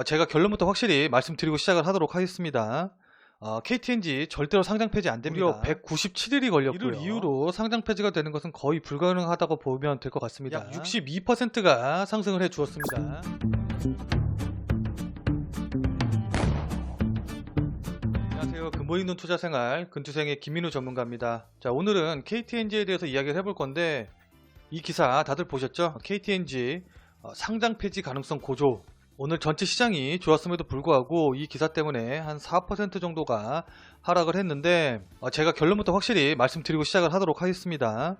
제가 결론부터 확실히 말씀드리고 시작을 하도록 하겠습니다. KTNG 절대로 상장 폐지 안 됩니다. 무려 197일이 걸렸고요. 이를 이유로 상장 폐지가 되는 것은 거의 불가능하다고 보면 될 것 같습니다. 약 62%가 상승을 해 주었습니다. 안녕하세요. 근본 있는 투자생활 근투생의 김민우 전문가입니다. 자, 오늘은 KTNG에 대해서 이야기를 해볼 건데, 이 기사 다들 보셨죠? KTNG 상장 폐지 가능성 고조. 오늘 전체 시장이 좋았음에도 불구하고 이 기사 때문에 한 4% 정도가 하락을 했는데, 제가 결론부터 확실히 말씀드리고 시작을 하도록 하겠습니다.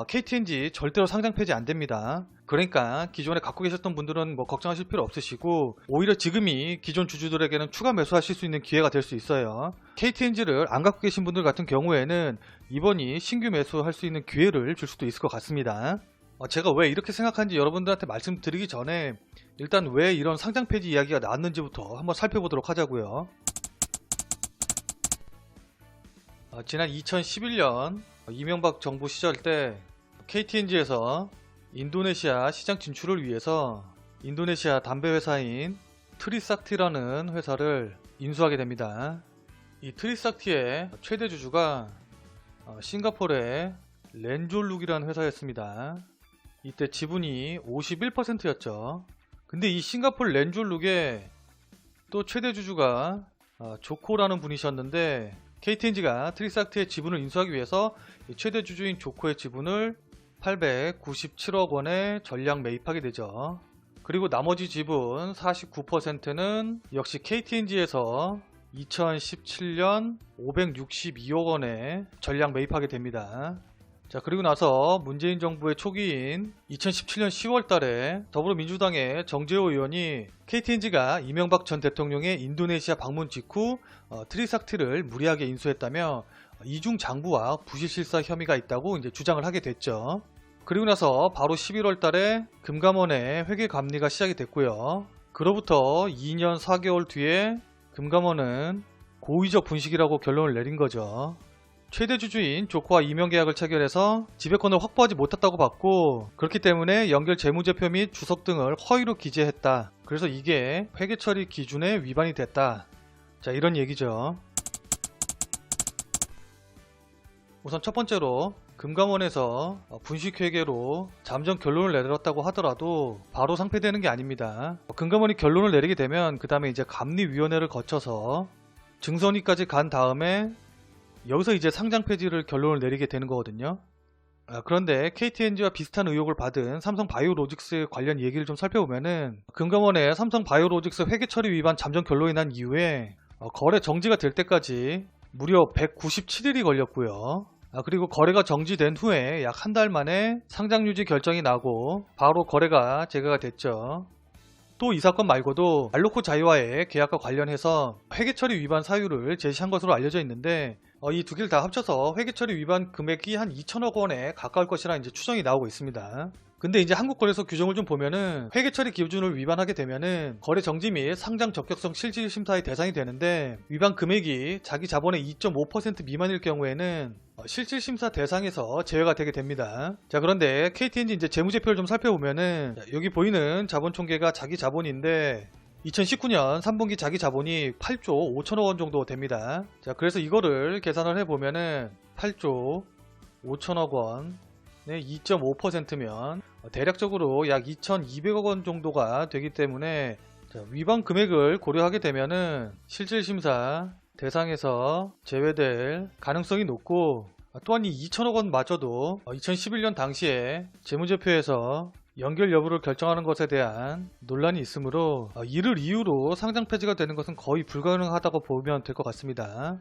KTNG 절대로 상장 폐지 안 됩니다. 그러니까 기존에 갖고 계셨던 분들은 뭐 걱정하실 필요 없으시고, 오히려 지금이 기존 주주들에게는 추가 매수하실 수 있는 기회가 될 수 있어요. KTNG를 안 갖고 계신 분들 같은 경우에는 이번이 신규 매수할 수 있는 기회를 줄 수도 있을 것 같습니다. 제가 왜 이렇게 생각하는지 여러분들한테 말씀드리기 전에 일단 왜 이런 상장 폐지 이야기가 나왔는지부터 한번 살펴보도록 하자고요. 지난 2011년 이명박 정부 시절 때 KTNG에서 인도네시아 시장 진출을 위해서 인도네시아 담배 회사인 트리삭티라는 회사를 인수하게 됩니다. 이 트리삭티의 최대 주주가 싱가포르의 렌졸룩이라는 회사였습니다. 이때 지분이 51%였죠. 근데 이 싱가포르 렌졸룩의 또 최대 주주가 조코라는 분이셨는데, KTNG가 트리삭티의 지분을 인수하기 위해서 최대 주주인 조코의 지분을 897억 원에 전량 매입하게 되죠. 그리고 나머지 지분 49%는 역시 KTNG에서 2017년 562억 원에 전량 매입하게 됩니다. 자, 그리고 나서 문재인 정부의 초기인 2017년 10월 달에 더불어민주당의 정재호 의원이 KTNG가 이명박 전 대통령의 인도네시아 방문 직후 트리삭티를 무리하게 인수했다며 이중 장부와 부실실사 혐의가 있다고 이제 주장을 하게 됐죠. 그리고 나서 바로 11월 달에 금감원의 회계 감리가 시작이 됐고요. 그로부터 2년 4개월 뒤에 금감원은 고의적 분식이라고 결론을 내린 거죠. 최대 주주인 조코와 이명 계약을 체결해서 지배권을 확보하지 못했다고 봤고, 그렇기 때문에 연결 재무제표 및 주석 등을 허위로 기재했다. 그래서 이게 회계처리 기준에 위반이 됐다. 자, 이런 얘기죠. 우선 첫 번째로 금감원에서 분식회계로 잠정 결론을 내렸다고 하더라도 바로 상폐되는 게 아닙니다. 금감원이 결론을 내리게 되면 그 다음에 이제 감리위원회를 거쳐서 증선위까지 간 다음에 여기서 이제 상장 폐지를 결론을 내리게 되는 거거든요. 그런데 KTNG와 비슷한 의혹을 받은 삼성바이오로직스 관련 얘기를 좀 살펴보면은, 금감원의 삼성바이오로직스 회계처리 위반 잠정 결론이 난 이후에 거래 정지가 될 때까지 무려 197일이 걸렸고요. 그리고 거래가 정지된 후에 약 한 달 만에 상장 유지 결정이 나고 바로 거래가 재개가 됐죠. 또 이 사건 말고도 알로코 자이와의 계약과 관련해서 회계처리 위반 사유를 제시한 것으로 알려져 있는데, 이 두 개를 다 합쳐서 회계처리 위반 금액이 한 2천억 원에 가까울 것이라 이제 추정이 나오고 있습니다. 근데 이제 한국거래소 규정을 좀 보면은 회계처리 기준을 위반하게 되면은 거래 정지 및 상장 적격성 실질 심사의 대상이 되는데, 위반 금액이 자기 자본의 2.5% 미만일 경우에는 실질 심사 대상에서 제외가 되게 됩니다. 자, 그런데 KTNG 이제 재무제표를 좀 살펴보면은, 여기 보이는 자본 총계가 자기 자본인데 2019년 3분기 자기 자본이 8조 5천억 원 정도 됩니다. 자, 그래서 이거를 계산을 해보면은 8조 5천억 원의 2.5%면 대략적으로 약 2,200억 원 정도가 되기 때문에, 위반 금액을 고려하게 되면은 실질심사 대상에서 제외될 가능성이 높고, 또한 이 2천억 원 마저도 2011년 당시에 재무제표에서 연결 여부를 결정하는 것에 대한 논란이 있으므로 이를 이유로 상장 폐지가 되는 것은 거의 불가능하다고 보면 될 것 같습니다.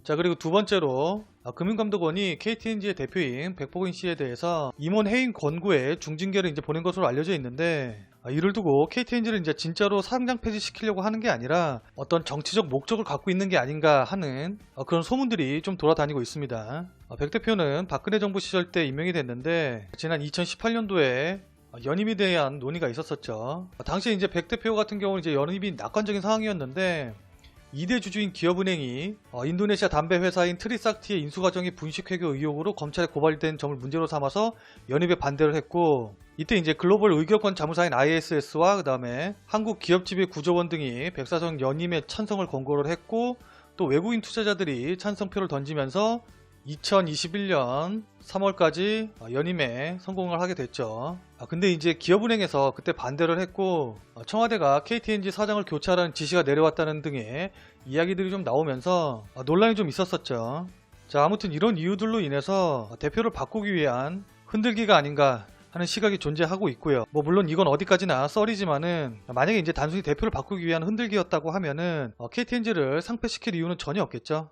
자, 그리고 두 번째로 금융감독원이 KTNG의 대표인 백복인 씨에 대해서 임원 해임 권고에 중징계를 이제 보낸 것으로 알려져 있는데, 이를 두고 KTNG를 이제 진짜로 상장 폐지시키려고 하는 게 아니라 어떤 정치적 목적을 갖고 있는 게 아닌가 하는 그런 소문들이 좀 돌아다니고 있습니다. 백 대표는 박근혜 정부 시절 때 임명이 됐는데, 지난 2018년도에 연임에 대한 논의가 있었었죠. 당시 이제 백 대표 같은 경우는 이제 연임이 낙관적인 상황이었는데, 2대 주주인 기업은행이 인도네시아 담배 회사인 트리삭티의 인수과정이 분식회계 의혹으로 검찰에 고발된 점을 문제로 삼아서 연입에 반대를 했고, 이때 이제 글로벌 의결권 자무사인 ISS와 그 다음에 한국기업지배구조원 등이 백사장 연임에 찬성을 권고를 했고, 또 외국인 투자자들이 찬성표를 던지면서 2021년 3월까지 연임에 성공을 하게 됐죠. 근데 이제 기업은행에서 그때 반대를 했고, 청와대가 KTNG 사장을 교체하라는 지시가 내려왔다는 등의 이야기들이 좀 나오면서 논란이 좀 있었었죠. 자, 아무튼 이런 이유들로 인해서 대표를 바꾸기 위한 흔들기가 아닌가 하는 시각이 존재하고 있고요. 물론 이건 어디까지나 썰이지만은, 만약에 이제 단순히 대표를 바꾸기 위한 흔들기였다고 하면은 KTNG를 상폐시킬 이유는 전혀 없겠죠.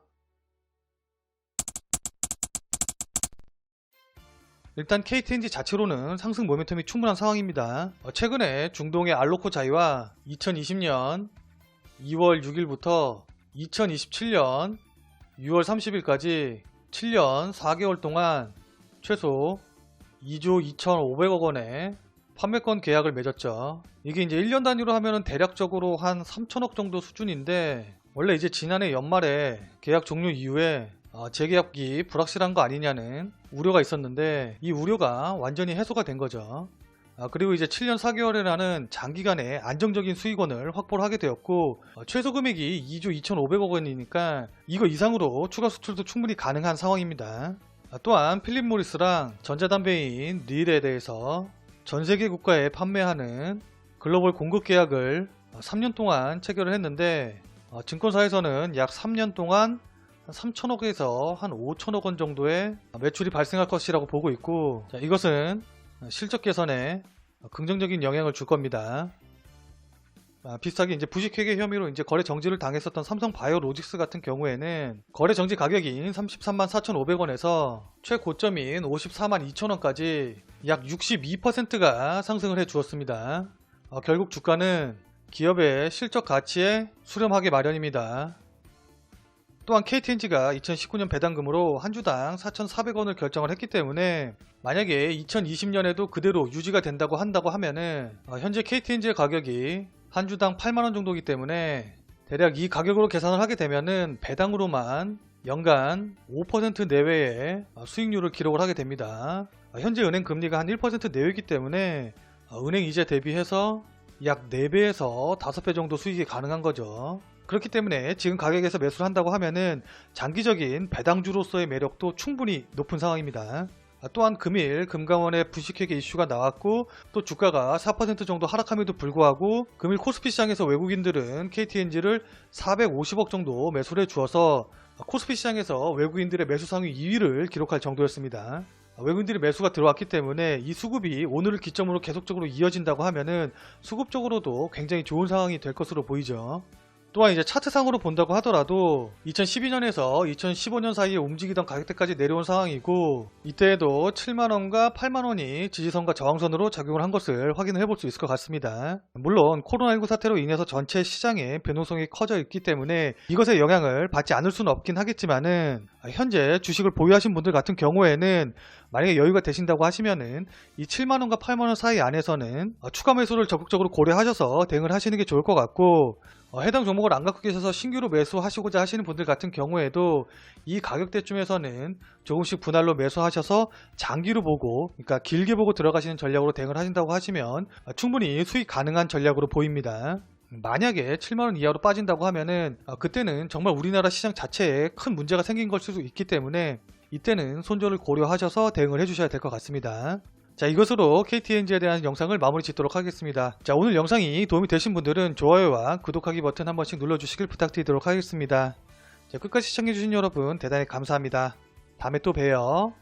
일단 KTNG 자체로는 상승 모멘텀이 충분한 상황입니다. 최근에 중동의 알로코 자이와 2020년 2월 6일부터 2027년 6월 30일까지 7년 4개월 동안 최소 2조 2,500억 원의 판매권 계약을 맺었죠. 이게 이제 1년 단위로 하면은 대략적으로 한 3천억 정도 수준인데, 원래 이제 지난해 연말에 계약 종료 이후에 재계약이 불확실한 거 아니냐는 우려가 있었는데, 이 우려가 완전히 해소가 된 거죠. 그리고 이제 7년 4개월이라는 장기간의 안정적인 수익원을 확보를 하게 되었고, 최소 금액이 2조 2,500억 원이니까 이거 이상으로 추가 수출도 충분히 가능한 상황입니다. 또한 필립 모리스랑 전자담배인 릴에 대해서 전세계 국가에 판매하는 글로벌 공급 계약을 3년 동안 체결을 했는데, 증권사에서는 약 3년 동안 3천억에서 한 5천억 원 정도의 매출이 발생할 것이라고 보고 있고, 자, 이것은 실적 개선에 긍정적인 영향을 줄 겁니다. 비슷하게 이제 부식회계 혐의로 이제 거래 정지를 당했었던 삼성바이오로직스 같은 경우에는 거래 정지 가격인 33만 4,500원에서 최고점인 54만 2천원까지 약 62%가 상승을 해 주었습니다. 결국 주가는 기업의 실적 가치에 수렴하기 마련입니다. 또한 KTNG가 2019년 배당금으로 한 주당 4,400원을 결정을 했기 때문에, 만약에 2020년에도 그대로 유지가 된다고 한다고 하면은 현재 KTNG의 가격이 한 주당 8만원 정도이기 때문에, 대략 이 가격으로 계산을 하게 되면은 배당으로만 연간 5% 내외의 수익률을 기록을 하게 됩니다. 현재 은행 금리가 한 1% 내외이기 때문에 은행 이자 대비해서 약 4배에서 5배 정도 수익이 가능한 거죠. 그렇기 때문에 지금 가격에서 매수를 한다고 하면은 장기적인 배당주로서의 매력도 충분히 높은 상황입니다. 또한 금일 금감원의 분식회계 이슈가 나왔고, 또 주가가 4% 정도 하락함에도 불구하고 금일 코스피 시장에서 외국인들은 KTNG를 450억 정도 매수를 해주어서 코스피 시장에서 외국인들의 매수 상위 2위를 기록할 정도였습니다. 외국인들이 매수가 들어왔기 때문에 이 수급이 오늘을 기점으로 계속적으로 이어진다고 하면은 수급적으로도 굉장히 좋은 상황이 될 것으로 보이죠. 또한 이제 차트상으로 본다고 하더라도 2012년에서 2015년 사이에 움직이던 가격대까지 내려온 상황이고, 이때에도 7만원과 8만원이 지지선과 저항선으로 작용을 한 것을 확인을 해볼 수 있을 것 같습니다. 물론 코로나19 사태로 인해서 전체 시장의 변동성이 커져 있기 때문에 이것의 영향을 받지 않을 수는 없긴 하겠지만은, 현재 주식을 보유하신 분들 같은 경우에는 만약에 여유가 되신다고 하시면은 이 7만원과 8만원 사이 안에서는 추가 매수를 적극적으로 고려하셔서 대응을 하시는 게 좋을 것 같고, 해당 종목을 안 갖고 계셔서 신규로 매수하시고자 하시는 분들 같은 경우에도 이 가격대쯤에서는 조금씩 분할로 매수하셔서 장기로 보고, 그러니까 길게 보고 들어가시는 전략으로 대응을 하신다고 하시면 충분히 수익 가능한 전략으로 보입니다. 만약에 7만원 이하로 빠진다고 하면은 그때는 정말 우리나라 시장 자체에 큰 문제가 생긴 걸 수도 있기 때문에 이때는 손절을 고려하셔서 대응을 해주셔야 될 것 같습니다. 자, 이것으로 KTNG에 대한 영상을 마무리 짓도록 하겠습니다. 자, 오늘 영상이 도움이 되신 분들은 좋아요와 구독하기 버튼 한 번씩 눌러주시길 부탁드리도록 하겠습니다. 자, 끝까지 시청해주신 여러분 대단히 감사합니다. 다음에 또 봬요.